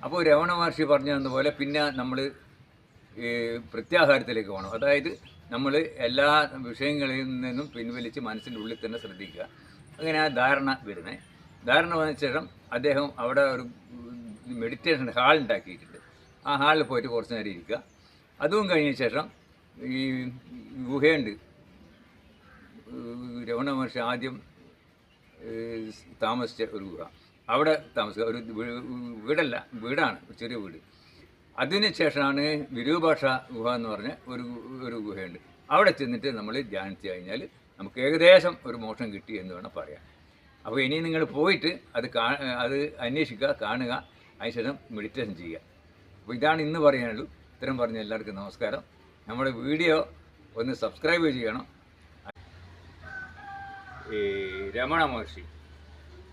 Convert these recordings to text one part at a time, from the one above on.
അപ്പോൾ രമണ മഹർഷി പറഞ്ഞു തന്നതുപോലെ പിന്നെ നമ്മൾ പ്രത്യാഹാരത്തിലേക്ക് പോകണം. അതായത് നമ്മൾ എല്ലാ വിഷയങ്ങളിൽ നിന്നും പിൻവലിച്ച് മനസ്സിൻ്റെ ഉള്ളിൽ തന്നെ ശ്രദ്ധിക്കുക. അങ്ങനെ ആ ധാരണ വരുന്നത്. ധാരണ വന്ന ശേഷം അദ്ദേഹം അവിടെ ഒരു മെഡിറ്റേഷൻ ഹാൾ ഉണ്ടാക്കിയിട്ടുണ്ട്. ആ ഹാളിൽ പോയിട്ട് കുറച്ച് നേരം ഇരിക്കുക. അതും കഴിഞ്ഞ ശേഷം ഈ ഗുഹയുണ്ട്, രമണ മഹർഷി ആദ്യം താമസിച്ച ഒരു ഗുഹ, അവിടെ താമസിക്കുക. ഒരു വീടാണ്, ചെറിയ വീട്. അതിന് ശേഷമാണ് വിരൂപാക്ഷ ഗുഹ എന്ന് പറഞ്ഞ ഒരു ഗുഹയുണ്ട്. അവിടെ ചെന്നിട്ട് നമ്മൾ ധ്യാനിച്ച് കഴിഞ്ഞാൽ നമുക്ക് ഏകദേശം ഒരു മോക്ഷം കിട്ടി എന്ന് വേണം പറയാം. അപ്പോൾ ഇനി നിങ്ങൾ പോയിട്ട് അത് അന്വേഷിക്കുക, കാണുക, അതിനുശേഷം മെഡിറ്റേഷൻ ചെയ്യുക. അപ്പോൾ ഇതാണ് ഇന്ന് പറയാനുള്ളൂ. ഇത്തരം പറഞ്ഞ എല്ലാവർക്കും നമസ്കാരം. നമ്മുടെ വീഡിയോ ഒന്ന് സബ്സ്ക്രൈബ് ചെയ്യണം. ഈ രമണ മഹർഷി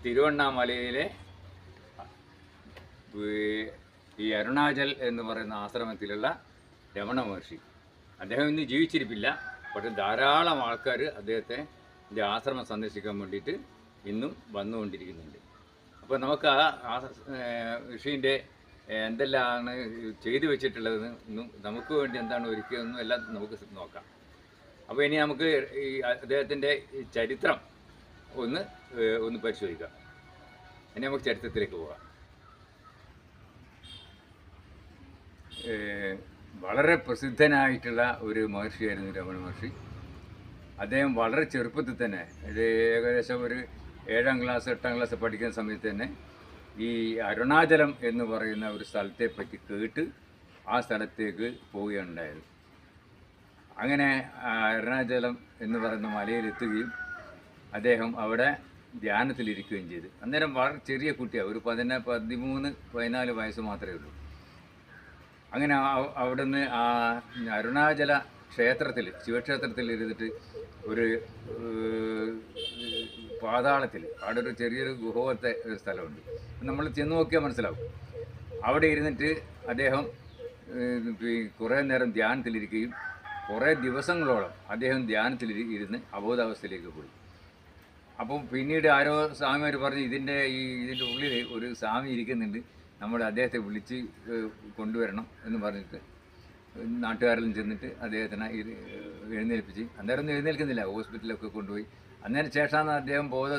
തിരുവണ്ണാമലയിലെ ഈ അരുണാചൽ എന്ന് പറയുന്ന ആശ്രമത്തിലുള്ള രമണ മഹർഷി, അദ്ദേഹം ഇന്ന് ജീവിച്ചിരിപ്പില്ല. പക്ഷെ ധാരാളം ആൾക്കാർ അദ്ദേഹത്തിൻ്റെ ആശ്രമം സന്ദർശിക്കാൻ വേണ്ടിയിട്ട് ഇന്നും വന്നുകൊണ്ടിരിക്കുന്നുണ്ട്. അപ്പോൾ നമുക്ക് ആ ഋഷീൻ്റെ എന്തെല്ലാമാണ് ചെയ്തു വെച്ചിട്ടുള്ളതെന്നും നമുക്ക് വേണ്ടി എന്താണ് ഒരുക്കിയതെന്നും എല്ലാം നമുക്ക് നോക്കാം. അപ്പോൾ ഇനി നമുക്ക് ഈ അദ്ദേഹത്തിൻ്റെ ചരിത്രം ഒന്ന് പരിശോധിക്കാം. ഇനി നമുക്ക് ചരിത്രത്തിലേക്ക് പോകാം. വളരെ പ്രസിദ്ധനായിട്ടുള്ള ഒരു മഹർഷിയായിരുന്നു രമണ മഹർഷി. അദ്ദേഹം വളരെ ചെറുപ്പത്തിൽ തന്നെ, ഏകദേശം ഒരു 7ാം ക്ലാസ് 8ാം ക്ലാസ് പഠിക്കുന്ന സമയത്ത് തന്നെ ഈ അരുണാചലം എന്ന് പറയുന്ന ഒരു സ്ഥലത്തെ പറ്റി കേട്ട് ആ സ്ഥലത്തേക്ക് പോവുകയുണ്ടായത്. അങ്ങനെ അരുണാചലം എന്ന് പറയുന്ന മലയിലെത്തുകയും അദ്ദേഹം അവിടെ ധ്യാനത്തിലിരിക്കുകയും ചെയ്തു. അന്നേരം വളരെ ചെറിയ കുട്ടിയാണ്, ഒരു 13-14 വയസ്സ് മാത്രമേ ഉള്ളൂ. അങ്ങനെ അവിടുന്ന് ആ അരുണാചല ക്ഷേത്രത്തിൽ, ശിവക്ഷേത്രത്തിൽ ഇരുന്നിട്ട് ഒരു പാതാളത്തിൽ, അവിടെ ഒരു ചെറിയൊരു ഗുഹത്തെ ഒരു സ്ഥലമുണ്ട്. നമ്മൾ ചെന്ന് നോക്കിയാൽ മനസ്സിലാവും. അവിടെ ഇരുന്നിട്ട് അദ്ദേഹം കുറേ നേരം ധ്യാനത്തിലിരിക്കുകയും കുറേ ദിവസങ്ങളോളം അദ്ദേഹം ധ്യാനത്തിൽ ഇരുന്ന് അബോധാവസ്ഥയിലേക്ക് പോയി. അപ്പം പിന്നീട് ആരോ സ്വാമിമാർ പറഞ്ഞ് ഇതിൻ്റെ ഉള്ളിൽ ഒരു സ്വാമി ഇരിക്കുന്നുണ്ട്, നമ്മൾ അദ്ദേഹത്തെ വിളിച്ച് കൊണ്ടുവരണം എന്ന് പറഞ്ഞിട്ട് നാട്ടുകാരെല്ലാം ചെന്നിട്ട് അദ്ദേഹത്തിനെ എഴുന്നേൽപ്പിച്ച്, അന്നേരം ഒന്നും എഴുന്നേൽക്കുന്നില്ല, ഹോസ്പിറ്റലിലൊക്കെ കൊണ്ടുപോയി. അന്നേരം ശേഷമാണ് അദ്ദേഹം